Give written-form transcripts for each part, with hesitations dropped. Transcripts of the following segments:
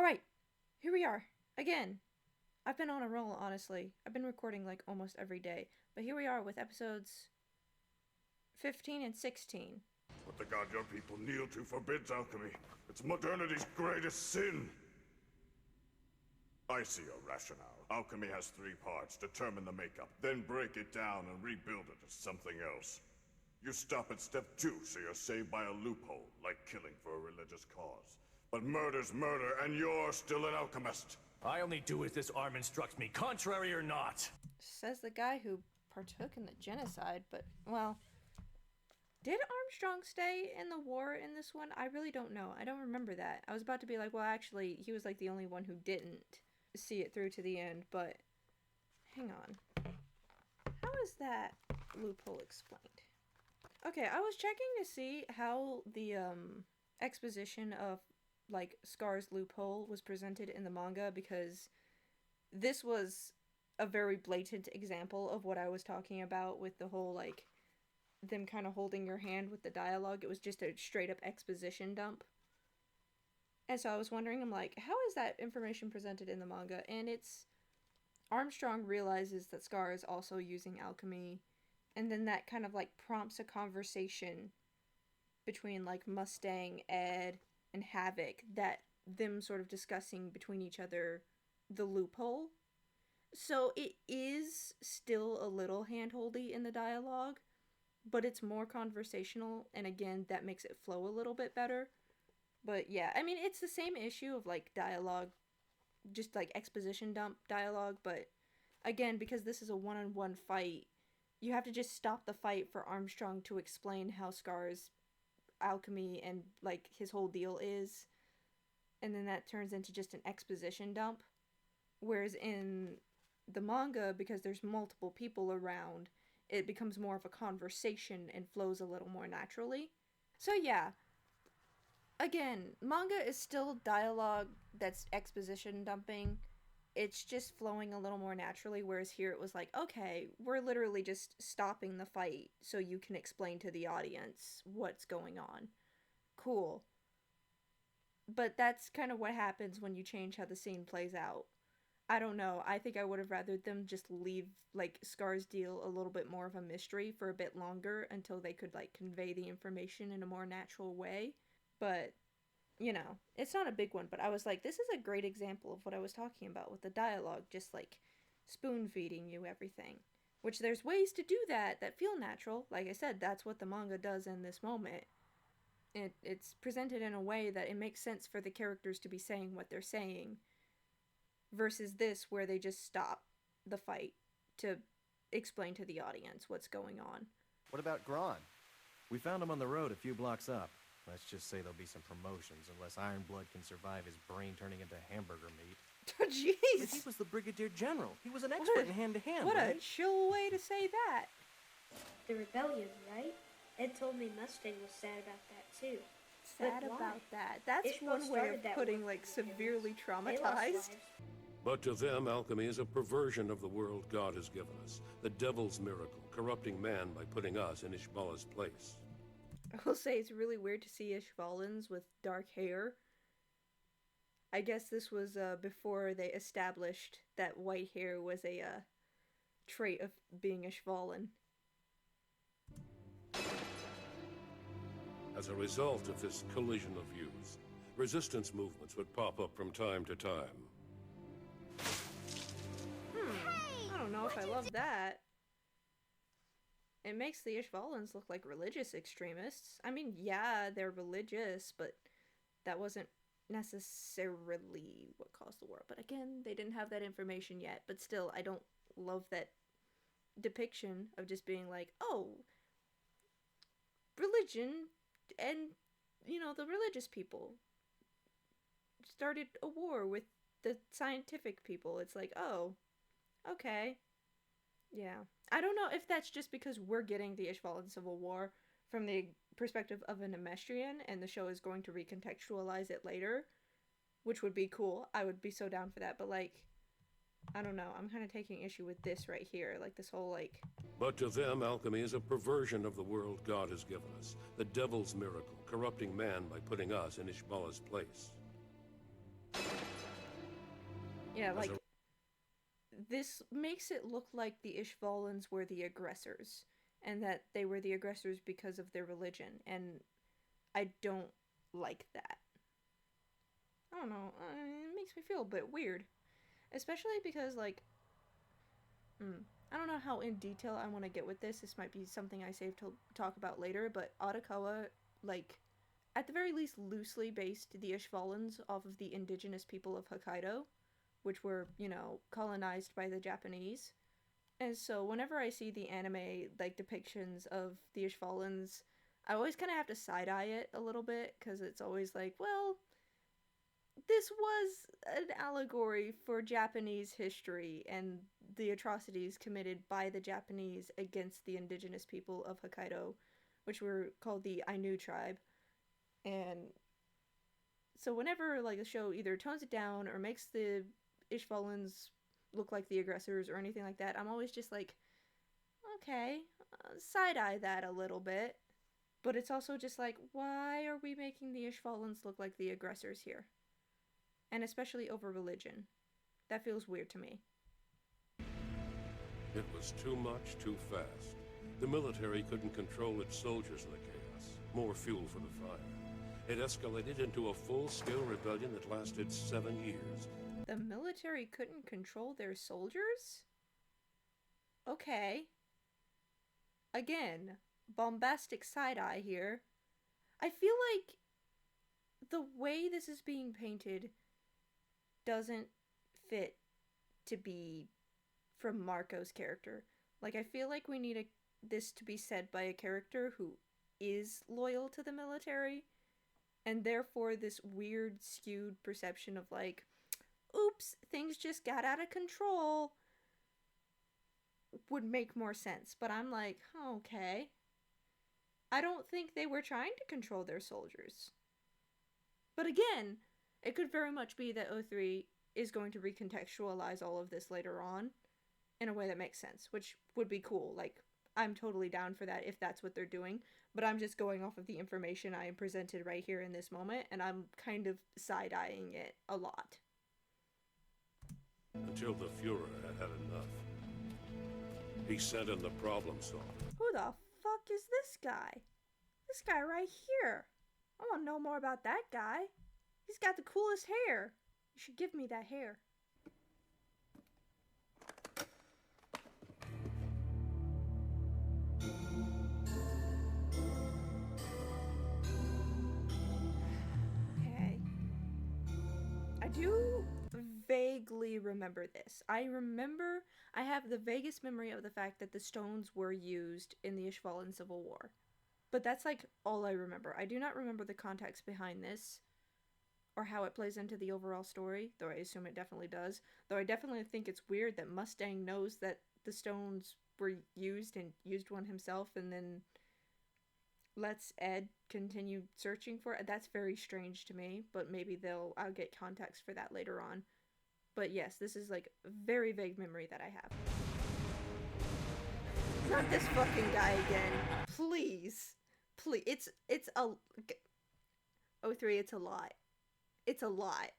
Alright, here we are. Again. I've been on a roll, honestly. I've been recording like almost every day. But here we are with episodes 15 and 16. What the god your people kneel to forbids alchemy. It's modernity's greatest sin. I see your rationale. Alchemy has three parts. Determine the makeup, then break it down and rebuild it as something else. You stop at step 2, so you're saved by a loophole, like killing for a religious cause. But murder's murder, and you're still an alchemist. I only do as this arm instructs me, contrary or not. Says the guy who partook in the genocide, but, well... Did Armstrong stay in the war in this one? I really don't know. I don't remember that. I was about to be like, well, actually, he was like the only one who didn't see it through to the end, but... Hang on. How is that loophole explained? Okay, I was checking to see how the, exposition of, like, Scar's loophole was presented in the manga, because this was a very blatant example of what I was talking about with the whole, like, them kind of holding your hand with the dialogue. It was just a straight up exposition dump. And so I was wondering, I'm like, how is that information presented in the manga? And it's Armstrong realizes that Scar is also using alchemy, and then that kind of like prompts a conversation between like Mustang, Ed, and Havoc, that them sort of discussing between each other the loophole. So it is still a little handholdy in the dialogue, but it's more conversational, and again, that makes it flow a little bit better. But yeah, I mean, it's the same issue of, like, dialogue, just, like, exposition dump dialogue, but again, because this is a one-on-one fight, you have to just stop the fight for Armstrong to explain how Scar's alchemy and, like, his whole deal is, and then that turns into just an exposition dump. Whereas in the manga, because there's multiple people around, it becomes more of a conversation and flows a little more naturally. So yeah, again, manga is still dialogue that's exposition dumping. It's just flowing a little more naturally, whereas here it was like, okay, we're literally just stopping the fight so you can explain to the audience what's going on. Cool. But that's kind of what happens when you change how the scene plays out. I don't know. I think I would have rather them just leave, like, Scar's deal a little bit more of a mystery for a bit longer until they could, like, convey the information in a more natural way. But, you know, it's not a big one, but I was like, this is a great example of what I was talking about with the dialogue, just, like, spoon-feeding you everything. Which there's ways to do that that feel natural. Like I said, that's what the manga does in this moment. It's presented in a way that it makes sense for the characters to be saying what they're saying, versus this, where they just stop the fight to explain to the audience what's going on. What about Gron? We found him on the road a few blocks up. Let's just say there'll be some promotions, unless Ironblood can survive his brain turning into hamburger meat. Jeez! But he was the Brigadier General. He was an expert in hand-to-hand, What right? a chill way to say that. The rebellion, right? Ed told me Mustang was sad about that too. Sad But why? about that. That's Ishmael one way started of that putting, war like, for the severely They lost traumatized. lives. But to them, alchemy is a perversion of the world God has given us. The devil's miracle, corrupting man by putting us in Ishbala's place. I will say it's really weird to see Ishvalans with dark hair. I guess this was before they established that white hair was a trait of being Ishvalan. As a result of this collision of views, resistance movements would pop up from time to time. I don't know if I love that. It makes the Ishvalans look like religious extremists. I mean, yeah, they're religious, but that wasn't necessarily what caused the war. But again, they didn't have that information yet. But still, I don't love that depiction of just being like, oh, religion and, you know, the religious people started a war with the scientific people. It's like, oh, okay. Yeah. I don't know if that's just because we're getting the Ishvalan Civil War from the perspective of an Emestrian, and the show is going to recontextualize it later, which would be cool. I would be so down for that, but, like, I don't know. I'm kind of taking issue with this right here. Like, this whole, like... But to them, alchemy is a perversion of the world God has given us. The devil's miracle, corrupting man by putting us in Ishbala's place. Yeah, like, this makes it look like the Ishvalans were the aggressors, and that they were the aggressors because of their religion, and I don't like that. I don't know, it makes me feel a bit weird. Especially because, like, I don't know how in detail I want to get with this. This might be something I save to talk about later, but Arakawa, like, at the very least loosely based the Ishvalans off of the indigenous people of Hokkaido, which were, you know, colonized by the Japanese. And so whenever I see the anime, like, depictions of the Ishvalans, I always kind of have to side-eye it a little bit, because it's always like, well, this was an allegory for Japanese history and the atrocities committed by the Japanese against the indigenous people of Hokkaido, which were called the Ainu tribe. And so whenever, like, the show either tones it down or makes the Ishvalans look like the aggressors or anything like that, I'm always just like, okay, side-eye that a little bit. But it's also just like, why are we making the Ishvalans look like the aggressors here? And especially over religion. That feels weird to me. It was too much, too fast. The military couldn't control its soldiers in the chaos. More fuel for the fire. It escalated into a full-scale rebellion that lasted 7 years. The military couldn't control their soldiers? Okay. Again, bombastic side-eye here. I feel like the way this is being painted doesn't fit to be from Marco's character. Like, I feel like we need this to be said by a character who is loyal to the military, and therefore this weird skewed perception of, like, oops, things just got out of control would make more sense. But I'm like, okay. I don't think they were trying to control their soldiers. But again, it could very much be that O3 is going to recontextualize all of this later on in a way that makes sense, which would be cool. Like, I'm totally down for that if that's what they're doing, but I'm just going off of the information I am presented right here in this moment, and I'm kind of side-eyeing it a lot. Until the Fuhrer had had enough. He sent in the problem solver. Who the fuck is this guy? This guy right here. I want to know more about that guy. He's got the coolest hair. You should give me that hair. Okay. I do vaguely remember this. I have the vaguest memory of the fact that the stones were used in the Ishvalan Civil War. But that's, like, all I remember. I do not remember the context behind this, or how it plays into the overall story, though I assume it definitely does. Though I definitely think it's weird that Mustang knows that the stones were used and used one himself, and then lets Ed continue searching for it. That's very strange to me, but maybe I'll get context for that later on. But yes, this is, like, a very vague memory that I have. Not this fucking guy again. Please. Please. It's a... O3, it's a lot. It's a lot.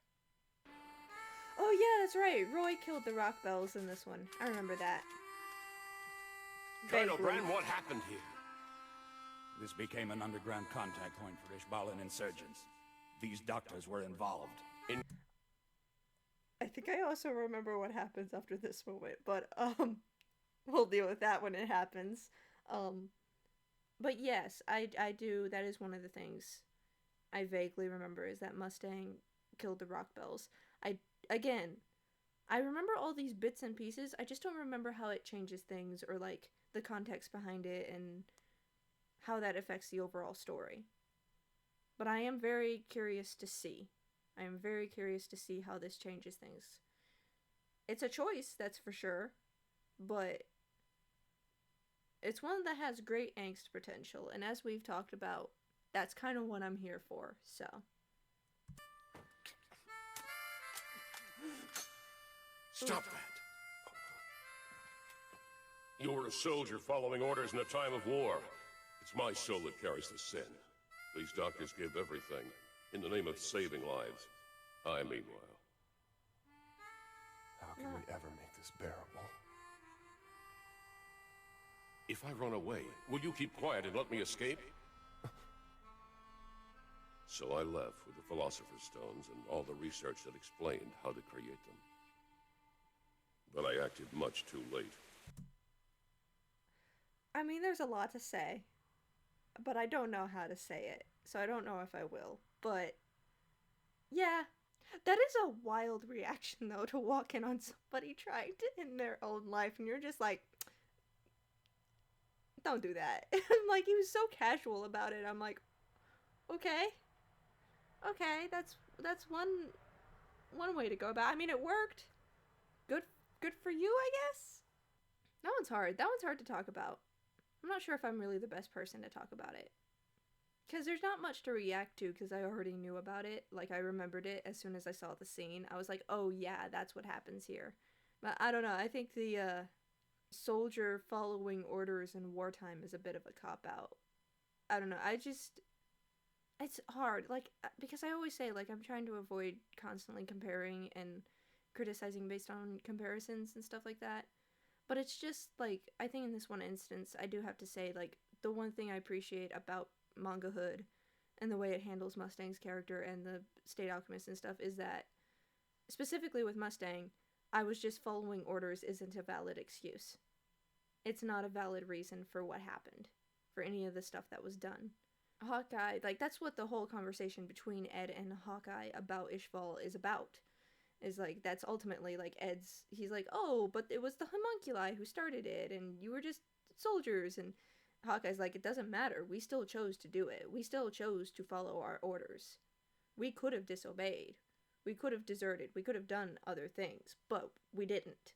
Oh yeah, that's right. Roy killed the Rock Bells in this one. I remember that. Colonel Vaguely. Brand, what happened here? This became an underground contact point for Ishbalan insurgents. These doctors were involved. I think I also remember what happens after this moment, but we'll deal with that when it happens. But yes, I do. That is one of the things I vaguely remember, is that Mustang killed the Rock Bells. I remember all these bits and pieces. I just don't remember how it changes things, or, like, the context behind it and how that affects the overall story. But I am very curious to see. I am very curious to see how this changes things. It's a choice, that's for sure, but it's one that has great angst potential, and as we've talked about, that's kind of what I'm here for, so. Stop that! You're a soldier following orders in a time of war. It's my soul that carries the sin. These doctors give everything in the name of saving lives. I, meanwhile. How can we ever make this bearable? If I run away, will you keep quiet and let me escape? So I left with the Philosopher's Stones and all the research that explained how to create them. But I acted much too late. I mean, there's a lot to say, but I don't know how to say it, so I don't know if I will. But, yeah, that is a wild reaction, though, to walk in on somebody trying to end their own life, and you're just like, don't do that. Like, he was so casual about it. I'm like, okay, that's one way to go about it. I mean, it worked. Good for you, I guess. That one's hard. That one's hard to talk about. I'm not sure if I'm really the best person to talk about it. Because there's not much to react to, because I already knew about it. Like, I remembered it as soon as I saw the scene. I was like, oh yeah, that's what happens here. But I don't know, I think the soldier following orders in wartime is a bit of a cop-out. I don't know, it's hard, like, because I always say, like, I'm trying to avoid constantly comparing and criticizing based on comparisons and stuff like that. But it's just, like, I think in this one instance, I do have to say, like, the one thing I appreciate about Manga Hood and the way it handles Mustang's character and the State Alchemist and stuff is that, specifically with Mustang, I was just following orders isn't a valid excuse. It's not a valid reason for what happened, for any of the stuff that was done. Hawkeye, like, that's what the whole conversation between Ed and Hawkeye about Ishval is about. Is, like, that's ultimately, like, he's like, oh, but it was the homunculi who started it, and you were just soldiers, and Hawkeye's like, it doesn't matter, we still chose to do it. We still chose to follow our orders. We could have disobeyed. We could have deserted. We could have done other things, but we didn't.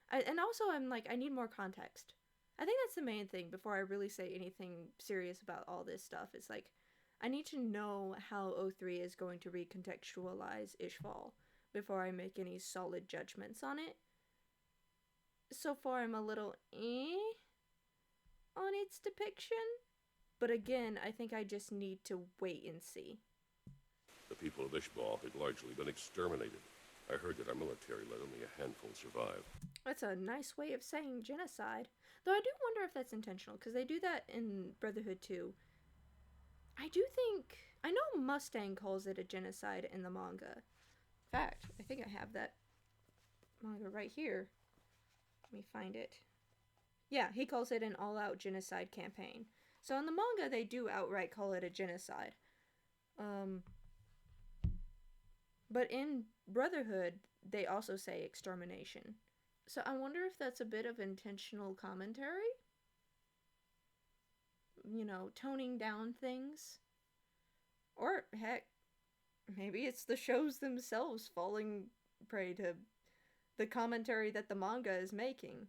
And also, I'm like, I need more context. I think that's the main thing before I really say anything serious about all this stuff. It's like, I need to know how O3 is going to recontextualize Ishval before I make any solid judgments on it. So far, I'm a little on its depiction, but again, I think I just need to wait and see. The people of Ishbal had largely been exterminated. I heard that our military let only a handful survive. That's a nice way of saying genocide. Though I do wonder if that's intentional, because they do that in Brotherhood too. I know Mustang calls it a genocide in the manga. In fact, I think I have that manga right here. Let me find it. Yeah, he calls it an all-out genocide campaign. So in the manga, they do outright call it a genocide. But in Brotherhood, they also say extermination. So I wonder if that's a bit of intentional commentary? You know, toning down things? Or, heck, maybe it's the shows themselves falling prey to the commentary that the manga is making.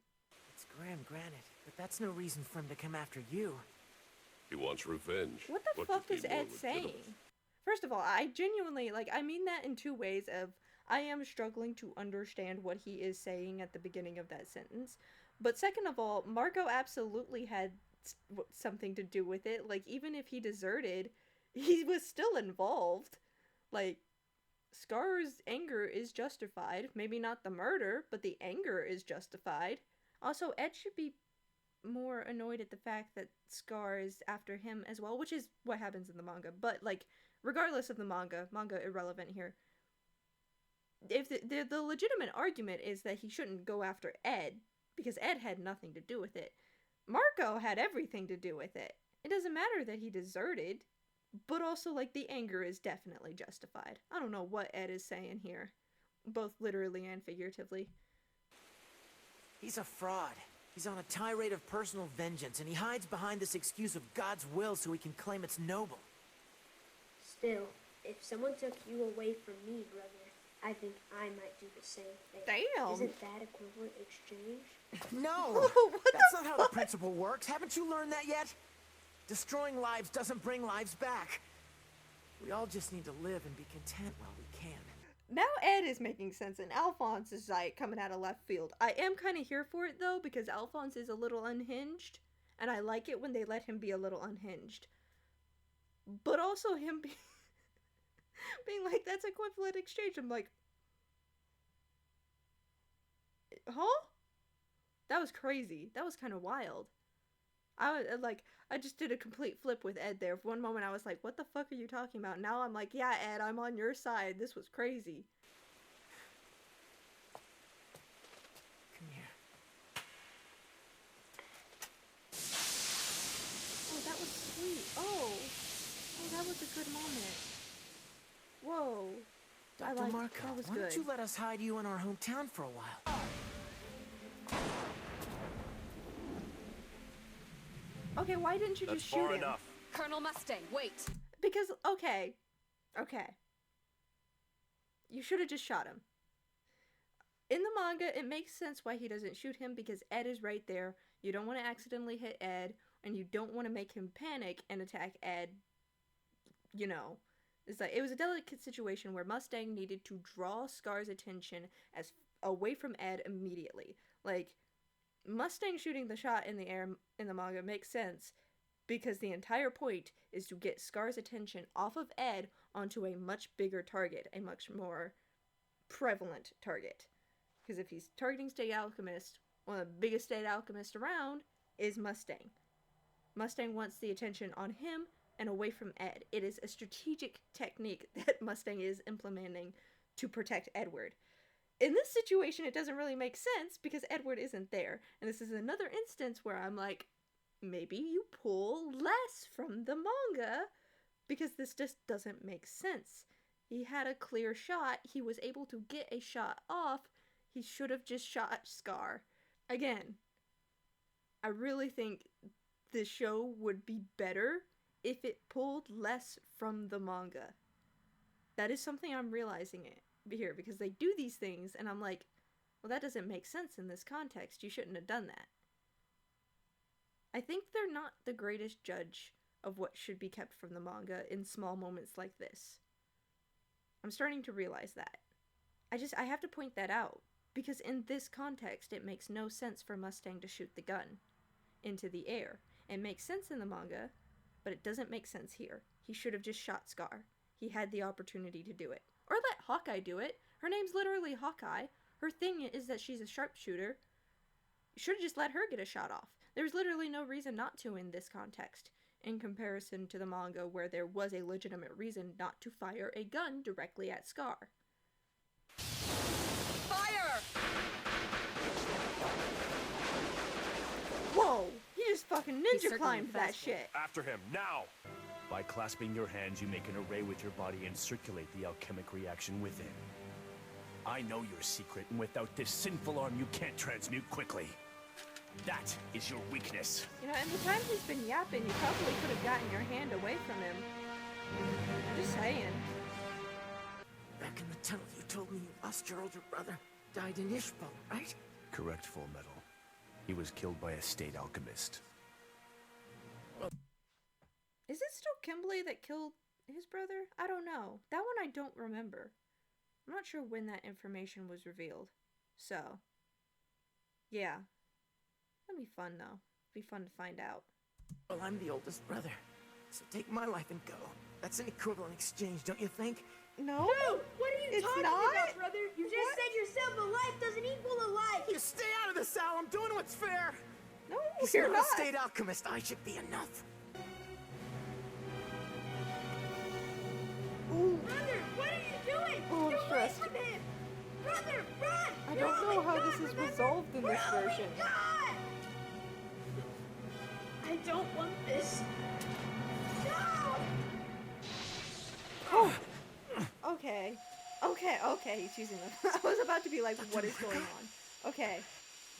It's granted, but that's no reason for him to come after you. He wants revenge. What the fuck is Ed saying? First of all, I genuinely, like, I mean that in two ways of, I am struggling to understand what he is saying at the beginning of that sentence. But second of all, Marco absolutely had something to do with it. Like, even if he deserted, he was still involved. Like, Scar's anger is justified. Maybe not the murder, but the anger is justified. Also, Ed should be more annoyed at the fact that Scar is after him as well, which is what happens in the manga. But, like, regardless of the manga irrelevant here. If the legitimate argument is that he shouldn't go after Ed, because Ed had nothing to do with it. Marco had everything to do with it. It doesn't matter that he deserted, but also, like, the anger is definitely justified. I don't know what Ed is saying here, both literally and figuratively. He's a fraud. He's on a tirade of personal vengeance, and he hides behind this excuse of God's will so he can claim it's noble. Still, if someone took you away from me, brother, I think I might do the same thing. Damn! Isn't that equivalent exchange? No! That's not how the principle works. Haven't you learned that yet? Destroying lives doesn't bring lives back. We all just need to live and be content while we can. Now Ed is making sense, and Alphonse is, like, coming out of left field. I am kind of here for it, though, because Alphonse is a little unhinged, and I like it when they let him be a little unhinged. But also him being like, that's equivalent exchange. I'm like, huh? That was crazy. That was kind of wild. I just did a complete flip with Ed there. For one moment I was like, what the fuck are you talking about? Now I'm like, yeah, Ed, I'm on your side. This was crazy. Come here. Oh, that was sweet. Oh, that was a good moment. Whoa. Dr. Marco, that was why good. don't you let us hide you in our hometown for a while? Okay, why didn't you just shoot him? That's far enough. Colonel Mustang, wait. Because, okay. You should have just shot him. In the manga, it makes sense why he doesn't shoot him because Ed is right there. You don't want to accidentally hit Ed, and you don't want to make him panic and attack Ed. You know, it's like it was a delicate situation where Mustang needed to draw Scar's attention as away from Ed immediately. Like, Mustang shooting the shot in the air in the manga makes sense because the entire point is to get Scar's attention off of Ed onto a much bigger target, a much more prevalent target. Because if he's targeting State Alchemist, one of the biggest State Alchemists around is Mustang. Mustang wants the attention on him and away from Ed. It is a strategic technique that Mustang is implementing to protect Edward. In this situation, it doesn't really make sense because Edward isn't there. And this is another instance where I'm like, maybe you pull less from the manga because this just doesn't make sense. He had a clear shot. He was able to get a shot off. He should have just shot Scar. Again, I really think the show would be better if it pulled less from the manga. That is something I'm realizing it here because they do these things and I'm like, well, that doesn't make sense in this context. You shouldn't have done that. I think they're not the greatest judge of what should be kept from the manga in small moments like this. I'm starting to realize that. I have to point that out because in this context it makes no sense for Mustang to shoot the gun into the air. It makes sense in the manga, but it doesn't make sense here. He should have just shot Scar. He had the opportunity to do it. Or let Hawkeye do it. Her name's literally Hawkeye. Her thing is that she's a sharpshooter. You should have just let her get a shot off. There's literally no reason not to in this context, in comparison to the manga where there was a legitimate reason not to fire a gun directly at Scar. Fire! Whoa! He just fucking He's ninja certainly climbed that fast. shit. After him, now! By clasping your hands, you make an array with your body and circulate the alchemic reaction within. I know your secret, and without this sinful arm, you can't transmute quickly. That is your weakness. You know, and the time he's been yapping, you probably could have gotten your hand away from him. I'm just saying. Back in the tunnel, you told me you lost your older brother. Died in Ishbo, right? Correct, Fullmetal. He was killed by a state alchemist. Is it still Kimberly that killed his brother? I don't know. That one I don't remember. I'm not sure when that information was revealed. So, yeah. That'd be fun, though. Be fun to find out. Well, I'm the oldest brother, so take my life and go. That's an equivalent exchange, don't you think? No? No! What are you It's talking not? about, brother? You just said yourself a life doesn't equal a life! You stay out of this, Al. I'm doing what's fair. No, He's you're not not. a state alchemist. I should be enough. Ooh, Brother, what are you doing? Oh, I'm Get away stressed. from him! Brother, run! I You're don't only know how God, this is remember? resolved in We're this only version. God! I don't want this. No! Oh. Okay, he's using them. I was about to be like, what is going on? Okay.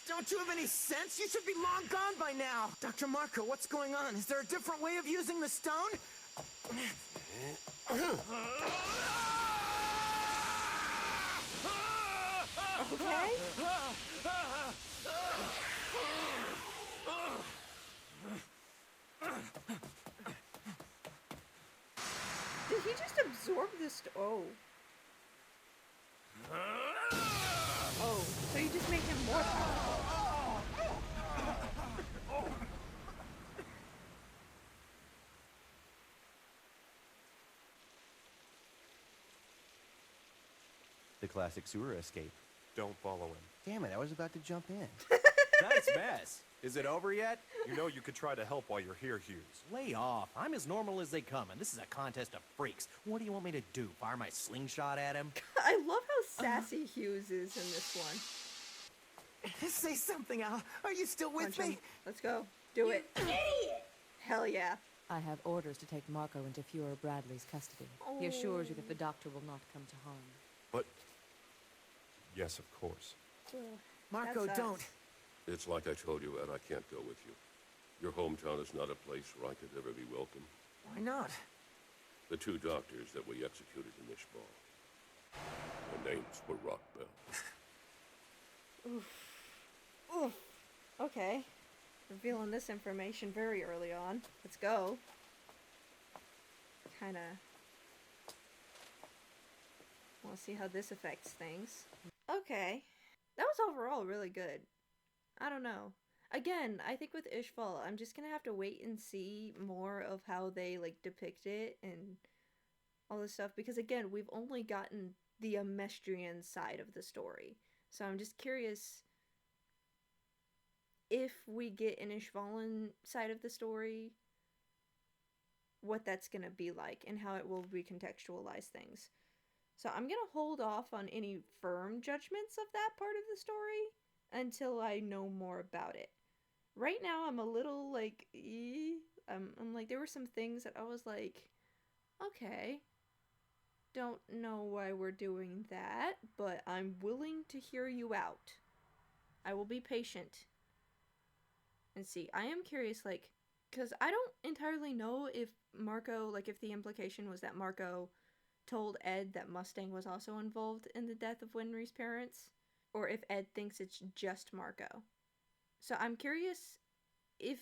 Don't you have any sense? You should be long gone by now. Dr. Marco, what's going on? Is there a different way of using the stone? Okay? Did he just absorb this? Oh. Oh, so you just make him more powerful. The classic sewer escape. Don't follow him. Damn it, I was about to jump in. Nice mess. Is it over yet? You know you could try to help while you're here, Hughes. Lay off. I'm as normal as they come, and this is a contest of freaks. What do you want me to do? Fire my slingshot at him? I love how sassy Hughes is in this one. Say something, Al. Are you still with Punch me? him. Let's go. Do it. Idiot! Hell yeah. I have orders to take Marco into Fuhrer Bradley's custody. He assures you that the doctor will not come to harm. But... yes, of course. Marco, That don't. sucks. It's like I told you, Ed, I can't go with you. Your hometown is not a place where I could ever be welcome. Why not? The 2 doctors that we executed in Ishbal, their names were Rockbell. Oof. Okay. Revealing this information very early on. Let's go. Kinda want to see how this affects things. Okay. That was overall really good. I don't know. Again, I think with Ishval, I'm just gonna have to wait and see more of how they, like, depict it and all this stuff. Because, again, we've only gotten the Amestrian side of the story. So I'm just curious if we get an Ishvalan side of the story, what that's gonna be like and how it will recontextualize things. So I'm gonna hold off on any firm judgments of that part of the story until I know more about it. Right now, I'm a little like, I'm like, there were some things that I was like, okay, don't know why we're doing that, but I'm willing to hear you out. I will be patient and see. I am curious, like, because I don't entirely know if Marco, like, if the implication was that Marco told Ed that Mustang was also involved in the death of Winry's parents, or if Ed thinks it's just Marco. So I'm curious if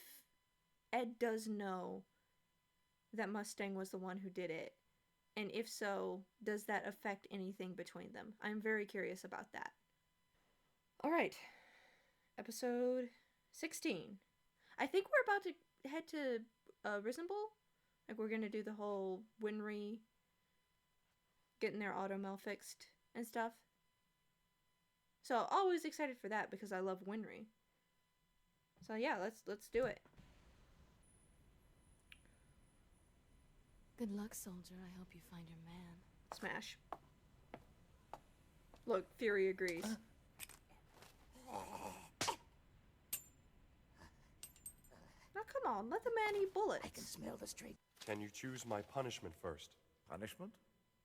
Ed does know that Mustang was the one who did it, and if so, does that affect anything between them? I'm very curious about that. Alright, episode 16. I think we're about to head to Risenbull. Like, we're gonna do the whole Winry getting their automail fixed and stuff. So, always excited for that because I love Winry. So yeah, let's do it. Good luck, soldier. I hope you find your man. Smash. Look, Fury agrees. Now come on, let the man eat bullets. I can smell the straight. Can you choose my punishment first? Punishment?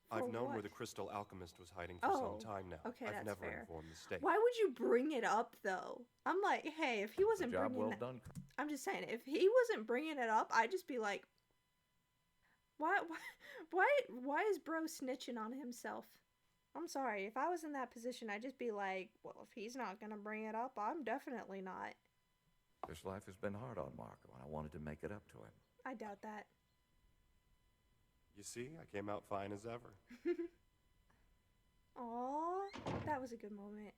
I've known what? where the crystal alchemist was hiding for Oh, some time now. okay, I've that's never fair. informed the state. Why would you bring it up though? I'm like, hey, if he wasn't Job bringing well that, done. I'm just saying, if he wasn't bringing it up, I'd just be like, why is bro snitching on himself? I'm sorry, if I was in that position, I'd just be like, well, if he's not gonna bring it up, I'm definitely not. This life has been hard on Marco, and I wanted to make it up to him. I doubt that. You see, I came out fine as ever. Aww, that was a good moment.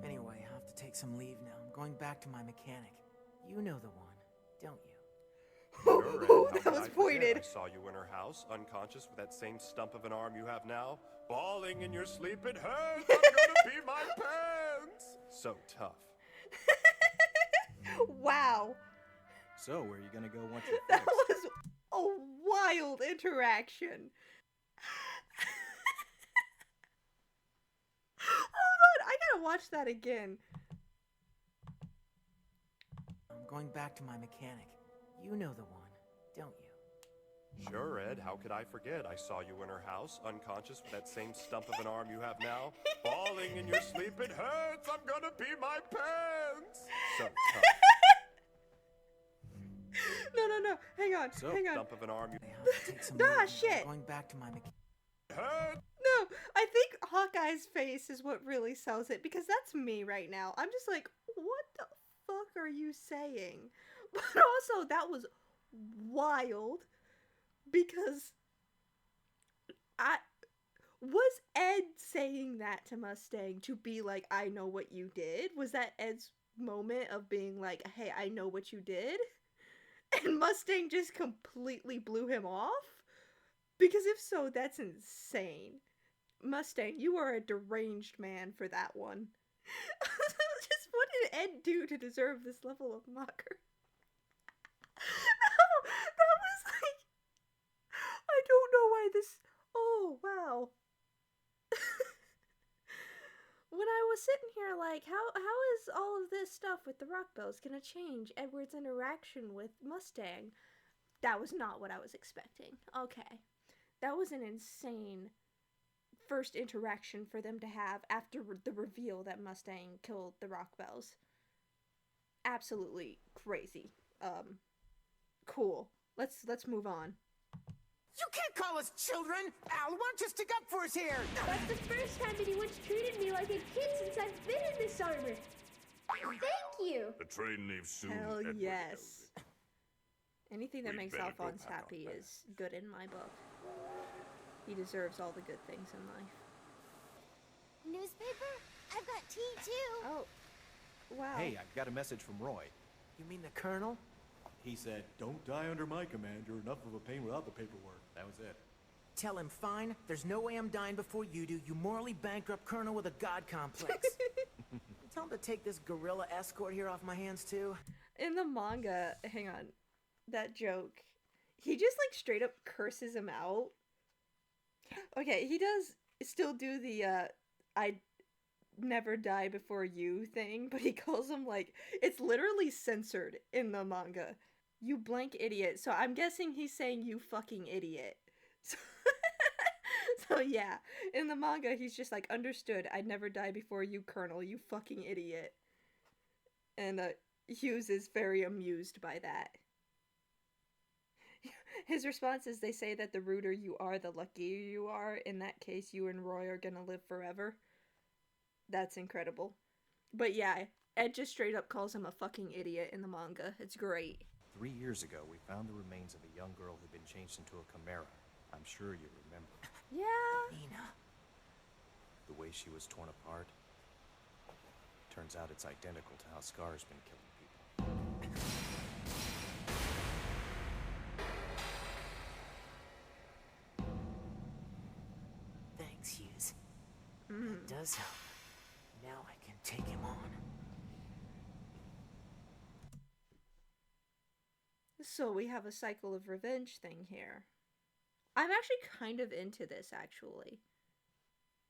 Anyway, I have to take some leave now. I'm going back to my mechanic. You know the one, don't you? Sure, Ed, Oh, how that could was I forget? pointed. I saw you in her house, unconscious with that same stump of an arm you have now, bawling in your sleep. It hurts. I'm gonna pee my pants. So tough. Wow, So, where are you gonna go once you're that fixed? was a wild interaction. Hold on, I gotta watch that again. I'm going back to my mechanic. You know the one, don't you? Sure, Ed, how could I forget? I saw you in her house, unconscious with that same stump of an arm you have now, bawling in your sleep. It hurts. I'm gonna pee my pants. So tough. No, hang on, So, hang on. Stump of an arm you I have to take some Ah, leave now. shit. I'm going back to my mechanic. hurt. No, I think Hawkeye's face is what really sells it, because that's me right now. I'm just like, what the fuck are you saying? But also, that was wild, because was Ed saying that to Mustang to be like, I know what you did? Was that Ed's moment of being like, hey, I know what you did? And Mustang just completely blew him off? Because if so, that's insane. Mustang, you are a deranged man for that one. Just what did Ed do to deserve this level of mocker? No, that was like, I don't know why this, oh, wow. When I was sitting here like, how is all of this stuff with the rock bells gonna change Edward's interaction with Mustang? That was not what I was expecting. Okay. That was an insane first interaction for them to have after the reveal that Mustang killed the rock bells. Absolutely crazy. Cool. Let's move on. You can't call us children! Al, why don't you stick up for us here? That's the first time anyone's treated me like a kid since I've been in this armor. Thank you. The train leaves soon. Hell Edward yes. knows Anything that We'd makes better go Alphonse pack our happy bags. is good in my book. He deserves all the good things in life. Newspaper? I've got tea too. Oh, wow. Hey, I've got a message from Roy. You mean the Colonel? He said, "Don't die under my command. You're enough of a pain without the paperwork." That was it. Tell him, fine, there's no way I'm dying before you do, you morally bankrupt Colonel with a god complex. Tell him to take this gorilla escort here off my hands, too. In the manga, hang on, that joke, he just like straight up curses him out. Okay, he does still do the I never die before you thing, but he calls him like, it's literally censored in the manga. You blank idiot. So I'm guessing he's saying you fucking idiot. So yeah, in the manga he's just like, understood, I'd never die before you, Colonel, you fucking idiot. And Hughes is very amused by that. His response is, they say that the ruder you are, the luckier you are. In that case, you and Roy are gonna live forever. That's incredible. But yeah, Ed just straight up calls him a fucking idiot in the manga. It's great. 3 years ago, we found the remains of a young girl who'd been changed into a chimera. I'm sure you remember. Yeah. Nina. The way she was torn apart. Turns out it's identical to how Scar's been killing people. Thanks, Hughes. That does help. Now I can take him on. So we have a cycle of revenge thing here. I'm actually kind of into this, actually.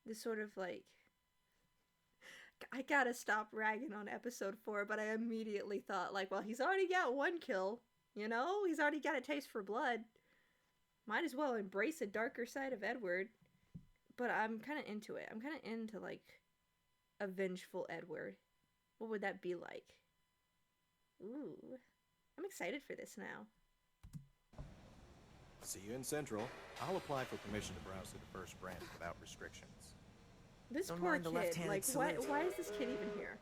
This sort of like... I gotta stop ragging on episode 4, but I immediately thought, like, well, he's already got one kill, you know? He's already got a taste for blood. Might as well embrace a darker side of Edward. But I'm kind of into it. I'm kind of into, like, a vengeful Edward. What would that be like? Ooh. I'm excited for this now. See you in Central. I'll apply for permission to browse through the first branch without restrictions. This Don't poor mind the kid, left-handed like, salute. why is this kid even here?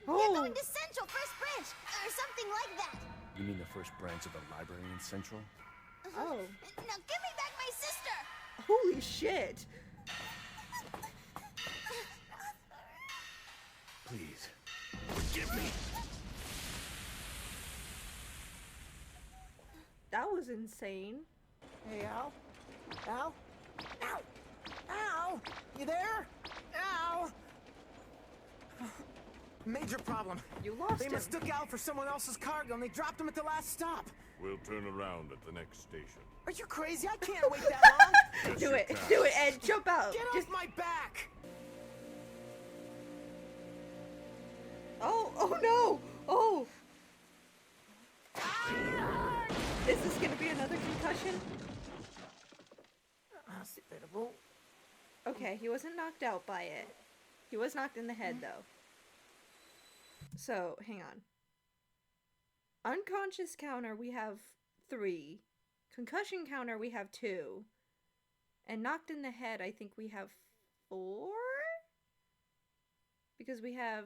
You're going to Central First Branch, or something like that. You mean the first branch of the library in Central? Oh. Now give me back my sister. Holy shit! Please, forgive me. That was insane. Hey, Al? Al? Al! Al! You there? Al! Major problem. You lost They him. mistook Al for someone else's cargo and they dropped him at the last stop. We'll turn around at the next station. Are you crazy? I can't wait that long. Yes, Do you it. can. Do it, Ed. Jump out. Get Just... off my back! Oh, oh no. Oh. Is this gonna be another concussion? Hospitable. Okay, he wasn't knocked out by it. He was knocked in the head, though. So, hang on. Unconscious counter, we have 3. Concussion counter, we have 2. And knocked in the head, I think we have 4? Because we have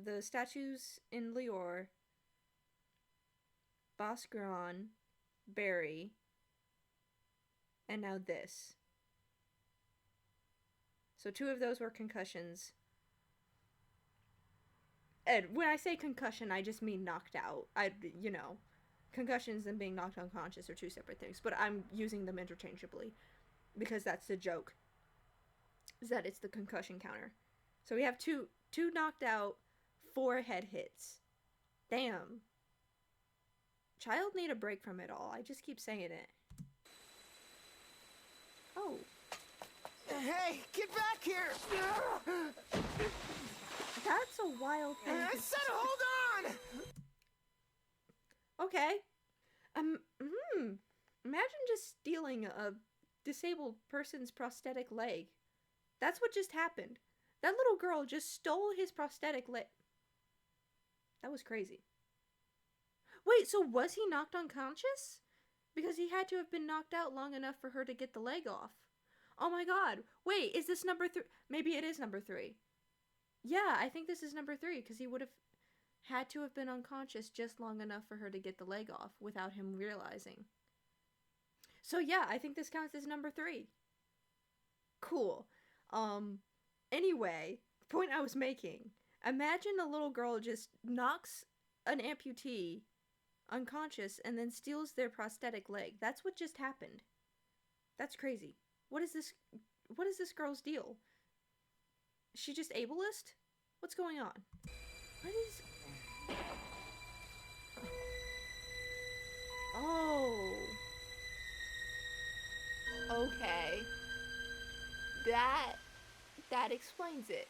the statues in Lior, Boss Gran, Barry, and now this. So 2 of those were concussions. And when I say concussion, I just mean knocked out. You know. concussions and being knocked unconscious are two separate things, but I'm using them interchangeably because that's the joke, is that it's the concussion counter. So we have two knocked out, 4 head hits. Damn. Child need a break from it all. I just keep saying it. Oh. Hey, get back here! That's a wild thing. I said hold on! Okay. Imagine just stealing a disabled person's prosthetic leg. That's what just happened. That little girl just stole his prosthetic leg. That was crazy. Wait, so was he knocked unconscious? Because he had to have been knocked out long enough for her to get the leg off. Oh my god. Wait, is this number 3? Maybe it is number 3. Yeah, I think this is number 3, because he would have had to have been unconscious just long enough for her to get the leg off without him realizing. So yeah, I think this counts as number 3. Cool. Anyway, the point I was making. Imagine a little girl just knocks an amputee unconscious and then steals their prosthetic leg. That's what just happened. That's crazy. What is this girl's deal? Is she just ableist? What's going on? What is... Oh. Okay. That explains it.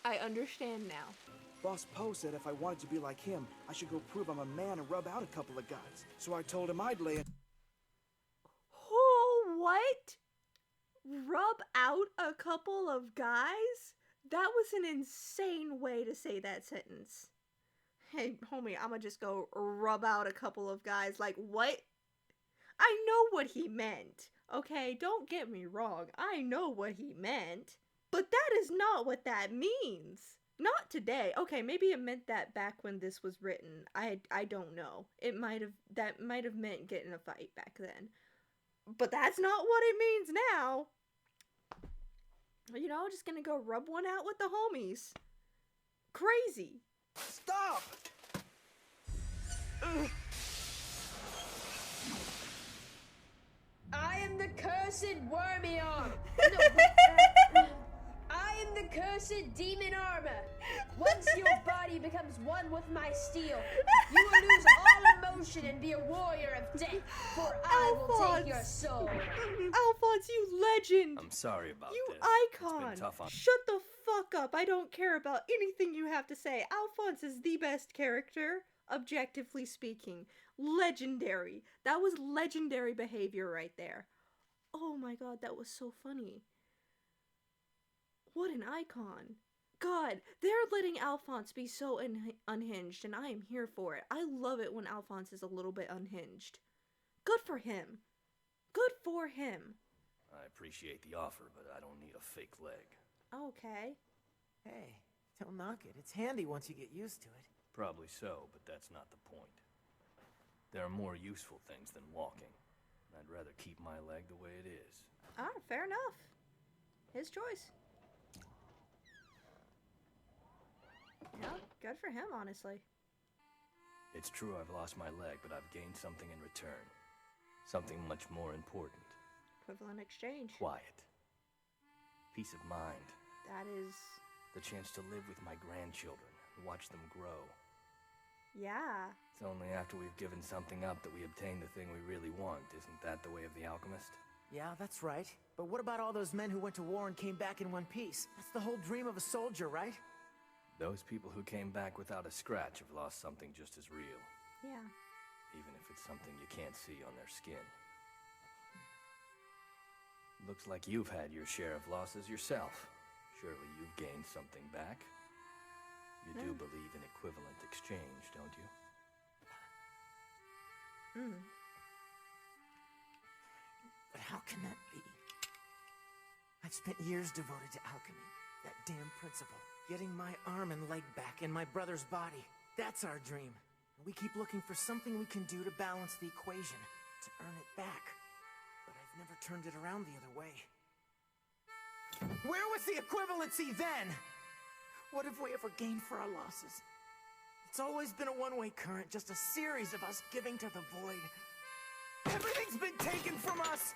I understand now. Boss Poe said if I wanted to be like him, I should go prove I'm a man and rub out a couple of guys. So I told him I'd lay it. Oh, what? Rub out a couple of guys? That was an insane way to say that sentence. Hey, homie, I'ma just go rub out a couple of guys. Like, what? I know what he meant, okay? Don't get me wrong. I know what he meant. But that is not what that means. Not today. Okay, maybe it meant that back when this was written. I don't know. That might have meant getting a fight back then. But that's not what it means now. You know, just gonna go rub one out with the homies. Crazy. Stop! I am the cursed wormy arm. I am the cursed demon armor. Once your body becomes one with my steel, you will lose all emotion and be a warrior of death, for I will take your soul. Alphonse, you legend. I'm sorry about you this. Icon. It's been tough on... Shut the fuck up. I don't care about anything you have to say. Alphonse is the best character, objectively speaking. Legendary. That was legendary behavior right there. Oh my god, that was so funny. What an icon. God, they're letting Alphonse be so unhinged, and I am here for it. I love it when Alphonse is a little bit unhinged. Good for him. Good for him. I appreciate the offer, but I don't need a fake leg. Okay. Hey, don't knock it. It's handy once you get used to it. Probably so, but that's not the point. There are more useful things than walking. I'd rather keep my leg the way it is. Ah, fair enough. His choice. Yeah, good for him, honestly. It's true I've lost my leg, but I've gained something in return. Something much more important. Equivalent exchange. Quiet. Peace of mind. That is... The chance to live with my grandchildren and watch them grow. Yeah. It's only after we've given something up that we obtain the thing we really want. Isn't that the way of the alchemist? Yeah, that's right. But what about all those men who went to war and came back in one piece? That's the whole dream of a soldier, right? Those people who came back without a scratch have lost something just as real. Yeah. Even if it's something you can't see on their skin. Looks like you've had your share of losses yourself. Surely you've gained something back. You do believe in equivalent exchange, don't you? But how can that be? I've spent years devoted to alchemy. That damn principle. Getting my arm and leg back in my brother's body. That's our dream. And we keep looking for something we can do to balance the equation, to earn it back. But I've never turned it around the other way. Where was the equivalency then? What have we ever gained for our losses? It's always been a one-way current, just a series of us giving to the void. Everything's been taken from us!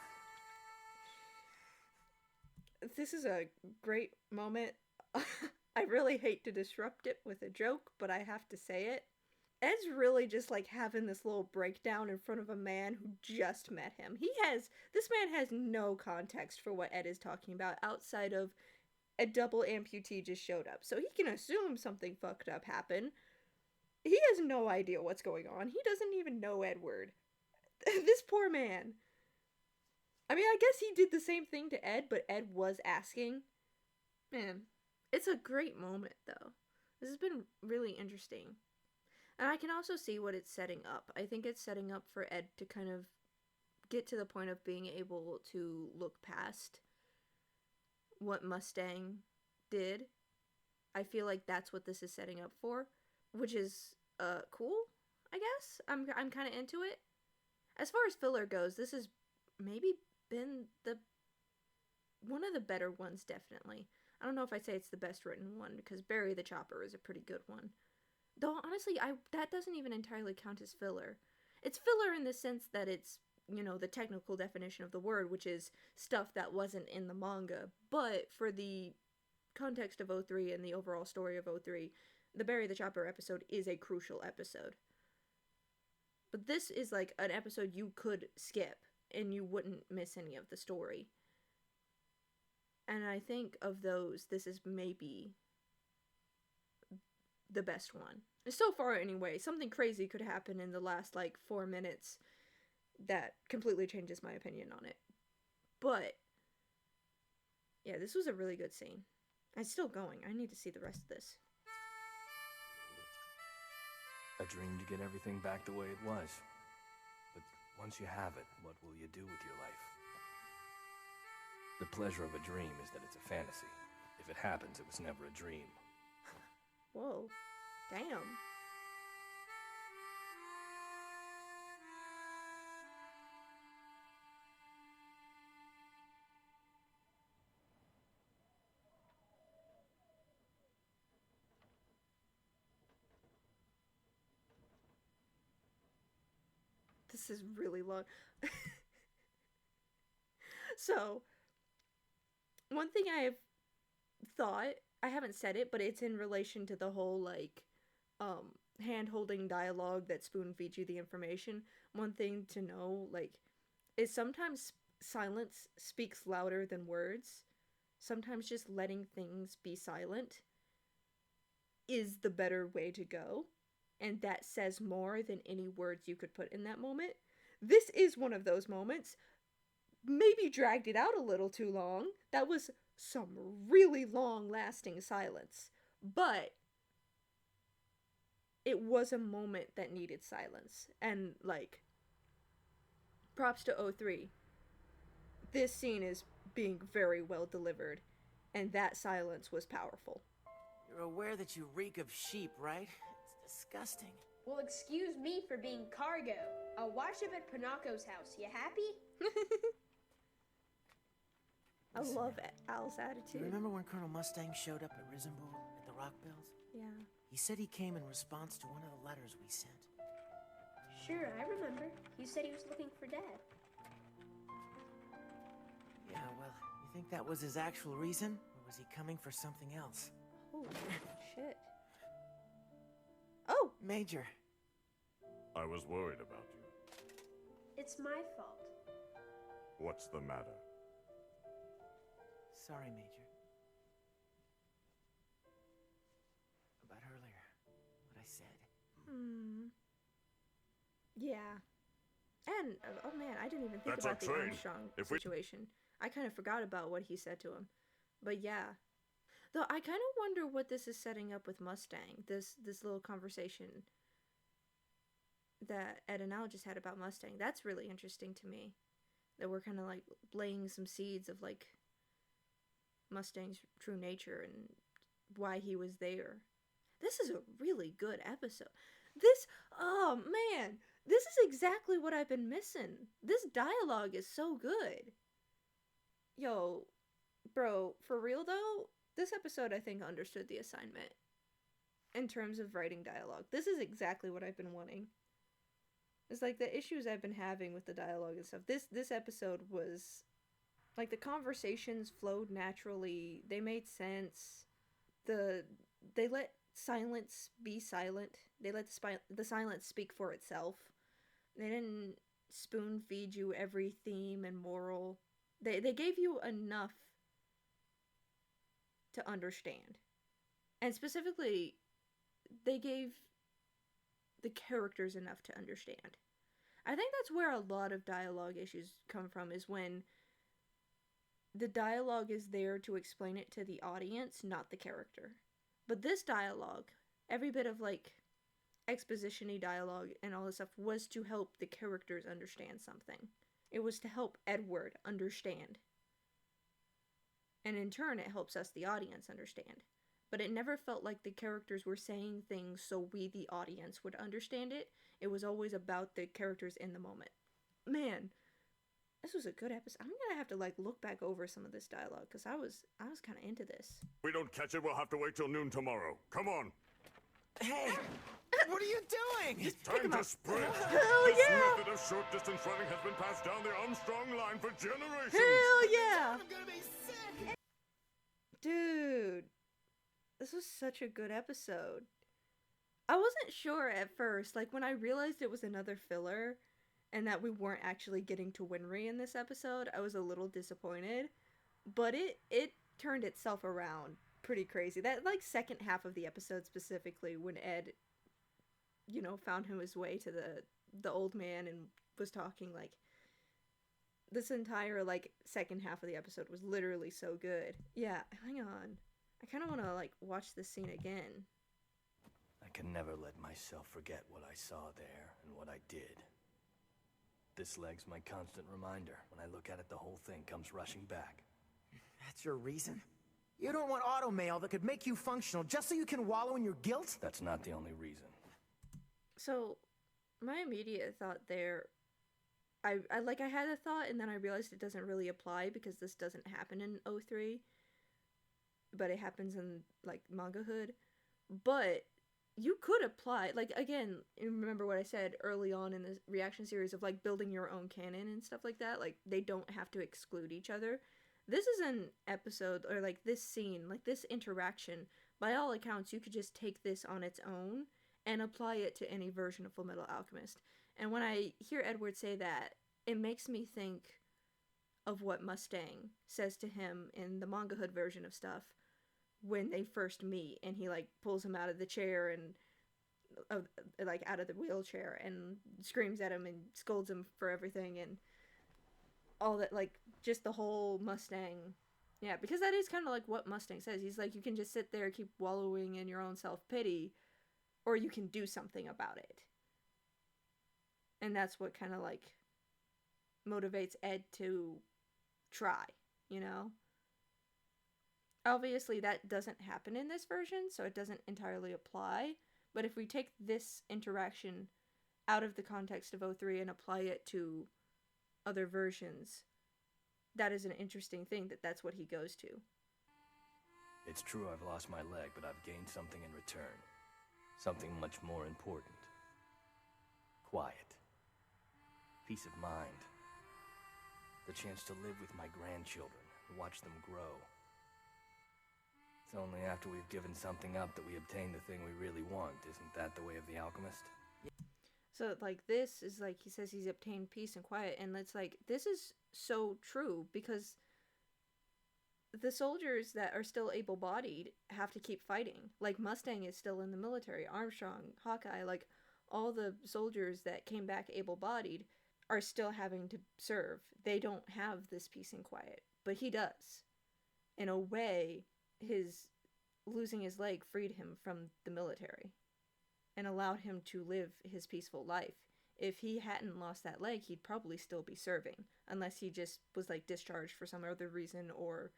This is a great moment. I really hate to disrupt it with a joke, but I have to say it. Ed's really just like having this little breakdown in front of a man who just met him. This man has no context for what Ed is talking about outside of a double amputee just showed up. So he can assume something fucked up happened. He has no idea what's going on. He doesn't even know Edward. This poor man. I mean, I guess he did the same thing to Ed, but Ed was asking. Man, it's a great moment, though. This has been really interesting. And I can also see what it's setting up. I think it's setting up for Ed to kind of get to the point of being able to look past what Mustang did. I feel like that's what this is setting up for, which is cool, I guess. I'm kind of into it. As far as filler goes, this has maybe been one of the better ones, definitely. I don't know if I'd say it's the best written one, because Bury the Chopper is a pretty good one. Though, honestly, that doesn't even entirely count as filler. It's filler in the sense that it's, the technical definition of the word, which is stuff that wasn't in the manga. But for the context of 03 and the overall story of 03, the Bury the Chopper episode is a crucial episode. But this is like an episode you could skip, and you wouldn't miss any of the story. And I think of those, this is maybe the best one. So far, anyway. Something crazy could happen in the last, 4 minutes that completely changes my opinion on it. But, yeah, this was a really good scene. It's still going. I need to see the rest of this. A dream to get everything back the way it was. But once you have it, what will you do with your life? The pleasure of a dream is that it's a fantasy. If it happens, it was never a dream. Whoa. Damn. This is really long. So, one thing I have thought, I haven't said it, but it's in relation to the whole, hand-holding dialogue that spoon-feeds you the information. One thing to know, is sometimes silence speaks louder than words. Sometimes just letting things be silent is the better way to go. And that says more than any words you could put in that moment. This is one of those moments. Maybe dragged it out a little too long. That was some really long-lasting silence. But it was a moment that needed silence. And, props to 03. This scene is being very well delivered. And that silence was powerful. You're aware that you reek of sheep, right? It's disgusting. Well, excuse me for being cargo. I'll wash up at Panako's house. You happy? I love Al's attitude. You remember when Colonel Mustang showed up at Risenbowl at the Rock Bells? Yeah. He said he came in response to one of the letters we sent. Sure, I remember. He said he was looking for Dad. Yeah, well, you think that was his actual reason? Or was he coming for something else? Holy shit. Oh! Major. I was worried about you. It's my fault. What's the matter? Sorry, Major. About earlier, what I said. Yeah. And, oh man, I didn't even think about the Armstrong situation. I kind of forgot about what he said to him. But yeah. Though I kind of wonder what this is setting up with Mustang. This little conversation that Ed and Al just had about Mustang. That's really interesting to me. That we're kind of laying some seeds of Mustang's true nature and why he was there. This is a really good episode. Oh man, this is exactly what I've been missing. This dialogue is so good. Yo, bro, for real though, this episode I think understood the assignment. in terms of writing dialogue. This is exactly what I've been wanting. It's like the issues I've been having with the dialogue and stuff. This episode was like the conversations flowed naturally. They made sense. They let silence be silent. They let the silence speak for itself. They didn't spoon feed you every theme and moral. They gave you enough to understand. And specifically, they gave the characters enough to understand. I think that's where a lot of dialogue issues come from, is when the dialogue is there to explain it to the audience, not the character. But this dialogue, every bit of like exposition-y dialogue and all this stuff, was to help the characters understand something. It was to help Edward understand. And in turn, it helps us, the audience, understand. But it never felt like the characters were saying things so we, the audience, would understand it. It was always about the characters in the moment. Man, this was a good episode. I'm gonna have to like look back over some of this dialogue, because I was kind of into this. If we don't catch it, we'll have to wait till noon tomorrow. Come on. Hey, what are you doing? Time to sprint. Hell This yeah! method of short-distance running has been passed down the Armstrong line for generations. Hell yeah! I'm gonna be sick. Dude, this was such a good episode. I wasn't sure at first, like when I realized it was another filler and that we weren't actually getting to Winry in this episode, I was a little disappointed. But it turned itself around pretty crazy. That like second half of the episode specifically, when Ed, you know, found his way to the old man and was talking, like, this entire like second half of the episode was literally so good. Yeah, hang on. I kind of want to like watch this scene again. I can never let myself forget what I saw there and what I did. This leg's my constant reminder. When I look at it, the whole thing comes rushing back. That's your reason? You don't want auto mail that could make you functional just so you can wallow in your guilt? That's not the only reason. So, my immediate thought there, I had a thought and then I realized it doesn't really apply because this doesn't happen in 03, but it happens in like Mangahood. But you could apply, like, again, remember what I said early on in the reaction series of like building your own canon and stuff like that. Like, they don't have to exclude each other. This is an episode, or like this scene, like this interaction, by all accounts, you could just take this on its own and apply it to any version of Fullmetal Alchemist. And when I hear Edward say that, it makes me think of what Mustang says to him in the Mangahood version of stuff when they first meet, and he like pulls him out of the chair and like out of the wheelchair and screams at him and scolds him for everything and all that, like just the whole Mustang. Yeah, because that is kind of like what Mustang says. He's like, you can just sit there, keep wallowing in your own self-pity, or you can do something about it. And that's what kind of like motivates Ed to try, you know? Obviously that doesn't happen in this version, so it doesn't entirely apply, but if we take this interaction out of the context of 03 and apply it to other versions, that is an interesting thing, that's what he goes to. It's true I've lost my leg, but I've gained something in return. Something much more important. Quiet. Peace of mind. The chance to live with my grandchildren and watch them grow. It's only after we've given something up that we obtain the thing we really want. Isn't that the way of the alchemist? So, like, this is, like, he says he's obtained peace and quiet, and it's, like, this is so true, because the soldiers that are still able-bodied have to keep fighting. Like, Mustang is still in the military, Armstrong, Hawkeye, like, all the soldiers that came back able-bodied are still having to serve. They don't have this peace and quiet, but he does. In a way, his losing his leg freed him from the military and allowed him to live his peaceful life. If he hadn't lost that leg, he'd probably still be serving, unless he just was like discharged for some other reason, or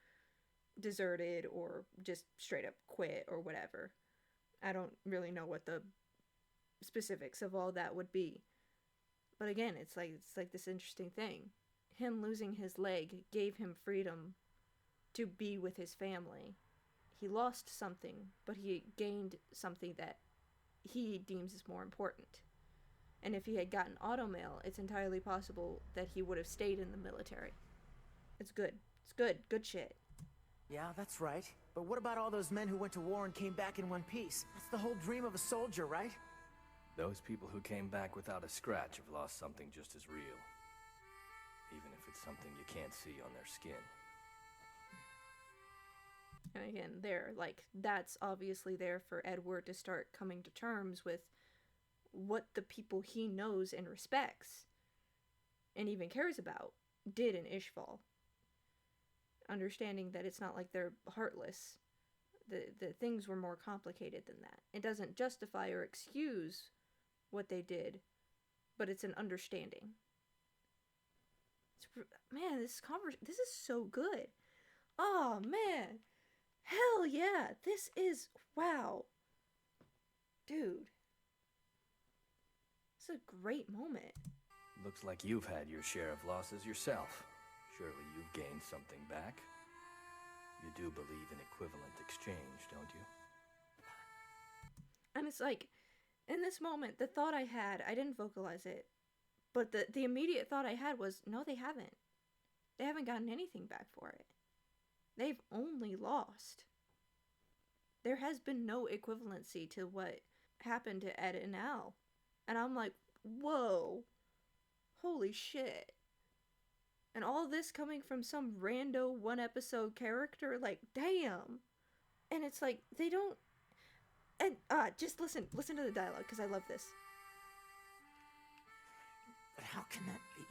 deserted, or just straight up quit, or whatever. I don't really know what the specifics of all that would be. But again, it's like this interesting thing. Him losing his leg gave him freedom to be with his family. he lost something, but he gained something that he deems is more important. And if he had gotten automail, it's entirely possible that he would have stayed in the military. It's good. It's good. Good shit. Yeah, that's right. But what about all those men who went to war and came back in one piece? That's the whole dream of a soldier, right? Those people who came back without a scratch have lost something just as real. Even if it's something you can't see on their skin. And again, that's obviously there for Edward to start coming to terms with what the people he knows and respects, and even cares about, did in Ishval. Understanding that it's not like they're heartless. The things were more complicated than that. It doesn't justify or excuse what they did, but it's an understanding. Man, this is so good. Oh, man. Hell yeah. This is, wow. Dude. It's a great moment. Looks like you've had your share of losses yourself. Surely you've gained something back. You do believe in equivalent exchange, don't you? And it's like, in this moment, the thought I had, I didn't vocalize it, but the immediate thought I had was, no, they haven't. They haven't gotten anything back for it. They've only lost. There has been no equivalency to what happened to Ed and Al. And I'm like, whoa. Holy shit. And all this coming from some rando one-episode character, like, damn. And it's like, they don't... And, just listen to the dialogue, because I love this. But how can that be?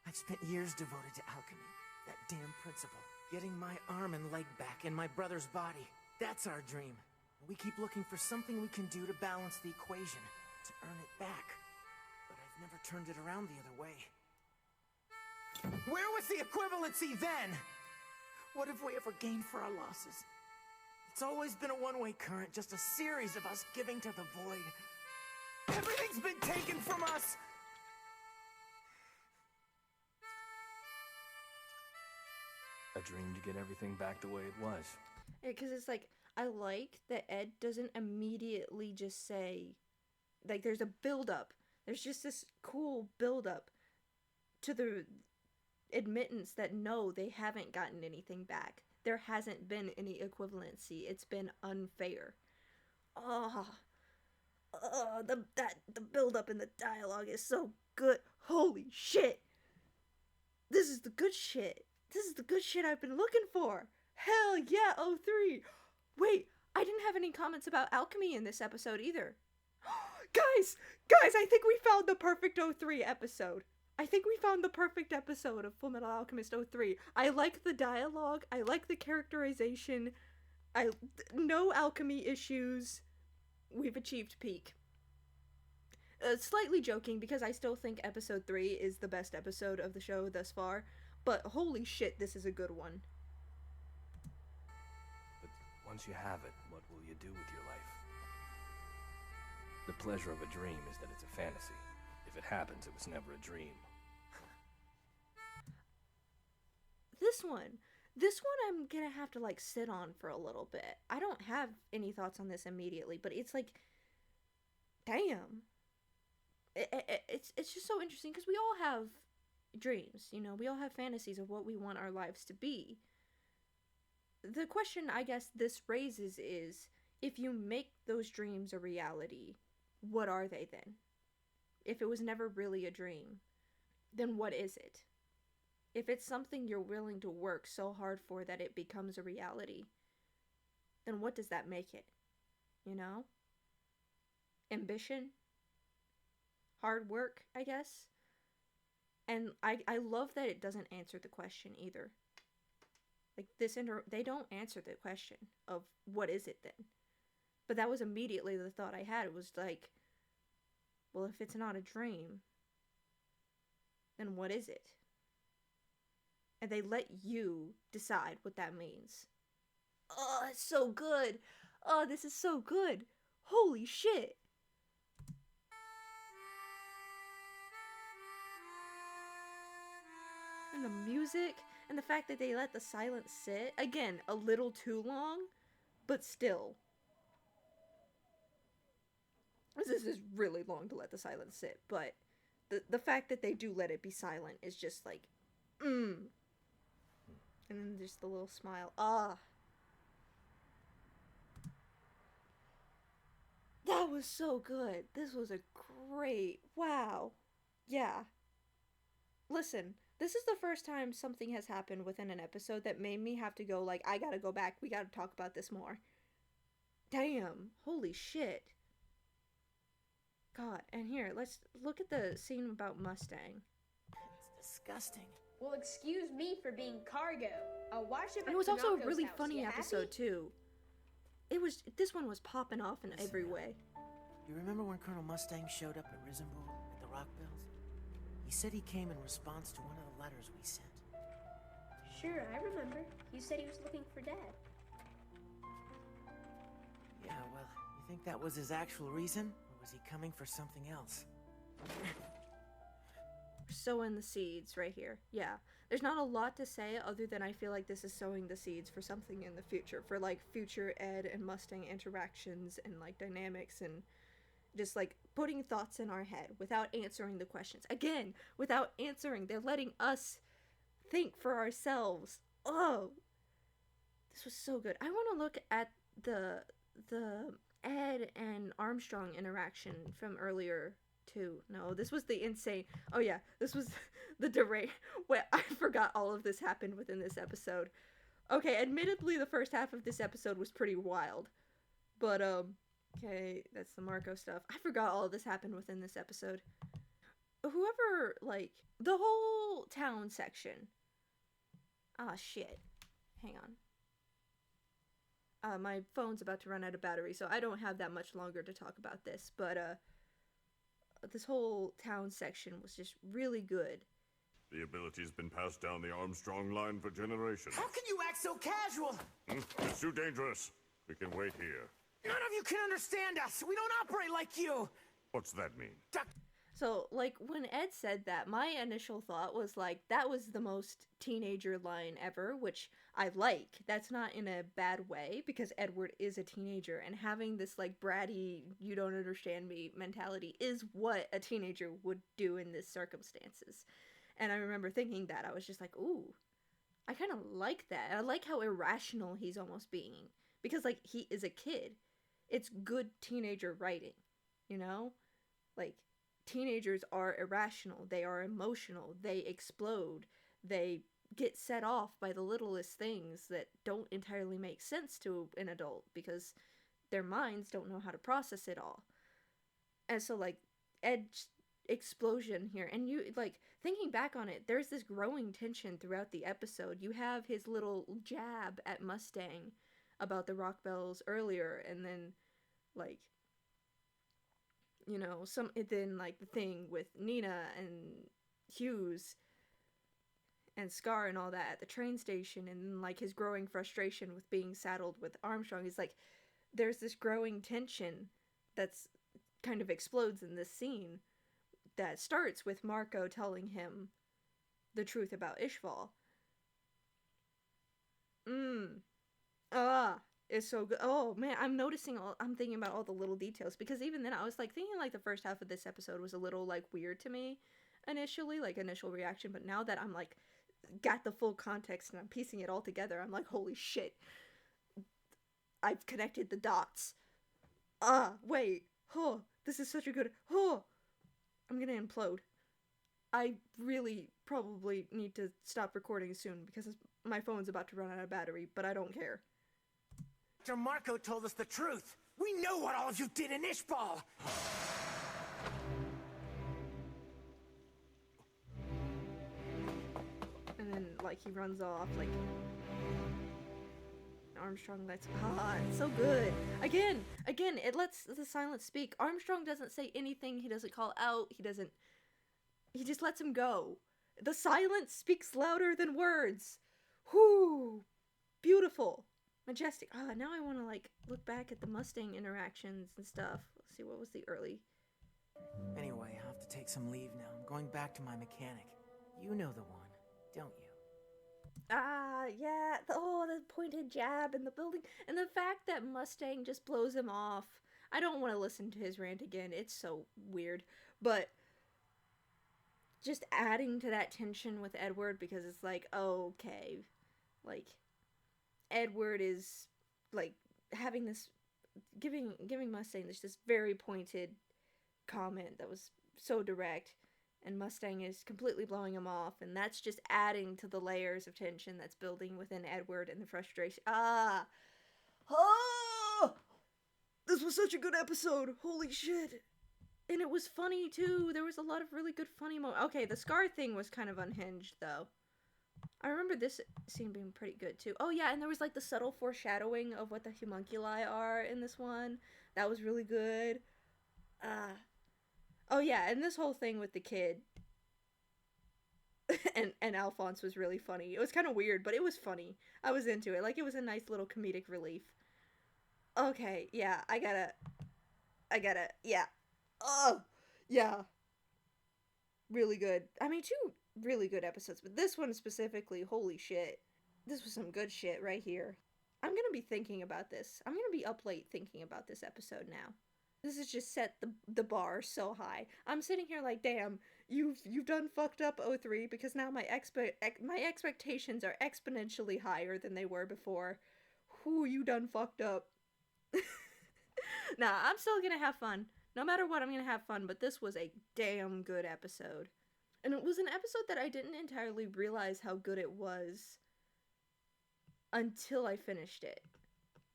I've spent years devoted to alchemy, that damn principle. Getting my arm and leg back in my brother's body. That's our dream. We keep looking for something we can do to balance the equation, to earn it back. But I've never turned it around the other way. Where was the equivalency then? What have we ever gained for our losses? It's always been a one-way current, just a series of us giving to the void. Everything's been taken from us! A dream to get everything back the way it was. Because it's like, I like that Ed doesn't immediately just say, like, there's a build-up. There's just this cool build-up to the admittance that no, they haven't gotten anything back. There hasn't been any equivalency. It's been unfair. The build-up in the dialogue is so good. Holy shit. This is the good shit. This is the good shit I've been looking for. Hell yeah, 03. Wait, I didn't have any comments about alchemy in this episode either. Guys, I think we found the perfect 03 episode. I think we found the perfect episode of Fullmetal Alchemist 03. I like the dialogue. I like the characterization. No alchemy issues. We've achieved peak. Slightly joking because I still think episode 3 is the best episode of the show thus far. But holy shit, this is a good one. But once you have it, what will you do with your life? The pleasure of a dream is that it's a fantasy. If it happens, it was never a dream. This one I'm gonna have to, like, sit on for a little bit. I don't have any thoughts on this immediately, but it's like, damn. It's just so interesting, because we all have dreams, you know? We all have fantasies of what we want our lives to be. The question I guess this raises is, if you make those dreams a reality, what are they then? If it was never really a dream, then what is it? If it's something you're willing to work so hard for that it becomes a reality, then what does that make it? You know? Ambition? Hard work, I guess? And I love that it doesn't answer the question either. Like, they don't answer the question of what is it then? But that was immediately the thought I had. It was like, well, if it's not a dream, then what is it? And they let you decide what that means. Oh, it's so good. Oh, this is so good. Holy shit. And the music, and the fact that they let the silence sit. Again, a little too long, but still. This is really long to let the silence sit, but the fact that they do let it be silent is just like, And then just the little smile. Ah. That was so good. This was a great, wow. Yeah. Listen, this is the first time something has happened within an episode that made me have to go like, I gotta go back. We gotta talk about this more. Damn. Holy shit. God. And here, let's look at the scene about Mustang. It's disgusting. Well, excuse me for being cargo. I'll wash it. And it was also a really funny episode too. This one was popping off in every way. You remember when Colonel Mustang showed up at Risenbull at the Rockbells? He said he came in response to one of the letters we sent. Sure, I remember. You said he was looking for Dad. Yeah, well, you think that was his actual reason? Or was he coming for something else? Sowing the seeds right here. Yeah. There's not a lot to say other than I feel like this is sowing the seeds for something in the future. For like future Ed and Mustang interactions and like dynamics and just like putting thoughts in our head without answering the questions. Again, without answering. They're letting us think for ourselves. Oh. This was so good. I want to look at the Ed and Armstrong interaction from earlier too. No, this was the insane. Oh yeah, this was the where I forgot all of this happened within this episode. Okay, admittedly the first half of this episode was pretty wild. But okay, that's the Marco stuff. I forgot all of this happened within this episode. Whoever, like, the whole town section. Ah, shit. Hang on. My phone's about to run out of battery, so I don't have that much longer to talk about this, but this whole town section was just really good. The ability's been passed down the Armstrong line for generations. How can you act so casual? It's too dangerous. We can wait here. None of you can understand us. We don't operate like you. What's that mean? So, like, when Ed said that, my initial thought was, like, that was the most teenager line ever, which I like. That's not in a bad way, because Edward is a teenager, and having this, like, bratty, you don't understand me mentality is what a teenager would do in this circumstances. And I remember thinking that. I was just like, ooh, I kind of like that. I like how irrational he's almost being, because, like, he is a kid. It's good teenager writing, you know? Like, teenagers are irrational, they are emotional, they explode, they get set off by the littlest things that don't entirely make sense to an adult because their minds don't know how to process it all. And so, like, Ed's explosion here, and you, like, thinking back on it, there's this growing tension throughout the episode. You have his little jab at Mustang about the Rockbells earlier, and then, like, you know, then, like, the thing with Nina and Hughes and Scar and all that at the train station, and then, like, his growing frustration with being saddled with Armstrong. He's like, there's this growing tension that's kind of explodes in this scene that starts with Marco telling him the truth about Ishval. It's so good. Oh man, I'm thinking about all the little details, because even then I was like thinking like the first half of this episode was a little like weird to me initially, like initial reaction, but now that I'm like got the full context and I'm piecing it all together, I'm like, holy shit, I've connected the dots. Wait, this is such a good, I'm gonna implode. I really probably need to stop recording soon because my phone's about to run out of battery, but I don't care. Dr. Marco told us the truth. We know what all of you did in Ishbal. And then, like, he runs off, like, Armstrong lets, it's so good. Again, it lets the silence speak. Armstrong doesn't say anything, he doesn't call out, he just lets him go. The silence speaks louder than words. Whoo! Beautiful. Majestic. Now I want to, like, look back at the Mustang interactions and stuff. Let's see, what was the early... Anyway, I have to take some leave now. I'm going back to my mechanic. You know the one, don't Yeah. The pointed jab in the building. And the fact that Mustang just blows him off. I don't want to listen to his rant again. It's so weird. But just adding to that tension with Edward, because it's like, okay. Like, Edward is, like, having this, giving Mustang this very pointed comment that was so direct, and Mustang is completely blowing him off, and that's just adding to the layers of tension that's building within Edward and the frustration. This was such a good episode. Holy shit. And it was funny too. There was a lot of really good funny moments. Okay, the Scar thing was kind of unhinged though. I remember this scene being pretty good too. Oh yeah, and there was like the subtle foreshadowing of what the homunculi are in this one. That was really good. Oh yeah, and this whole thing with the kid and Alphonse was really funny. It was kind of weird, but it was funny. I was into it. Like, it was a nice little comedic relief. Okay, yeah, I gotta, yeah. Oh, yeah. Really good. I mean, 2 really good episodes, but this one specifically, holy shit. This was some good shit right here. I'm gonna be thinking about this. I'm gonna be up late thinking about this episode now. This has just set the bar so high. I'm sitting here like, damn, you've done fucked up O3, because now my expectations are exponentially higher than they were before. Whew, you done fucked up. Nah, I'm still gonna have fun. No matter what, I'm gonna have fun, but this was a damn good episode. And it was an episode that I didn't entirely realize how good it was until I finished it.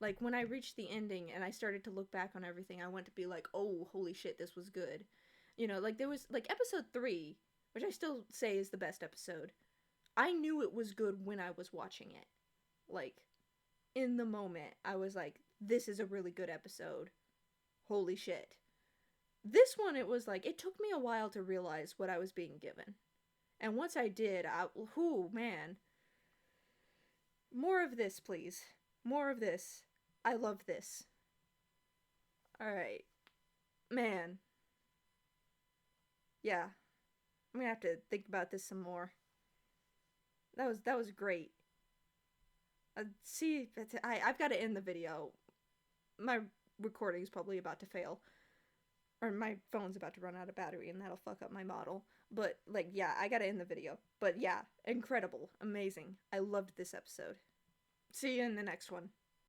Like, when I reached the ending and I started to look back on everything, I went to be like, oh, holy shit, this was good. You know, like, there was, like, episode 3, which I still say is the best episode. I knew it was good when I was watching it. Like, in the moment, I was like, this is a really good episode. Holy shit. This one, it was like, it took me a while to realize what I was being given. And once I did, man. More of this, please. More of this. I love this. Alright. Man. Yeah. I'm gonna have to think about this some more. That was great. See, I've got to end the video. My recording's probably about to fail. Or my phone's about to run out of battery, and that'll fuck up my model. But, like, yeah, I gotta end the video. But yeah, incredible. Amazing. I loved this episode. See you in the next one.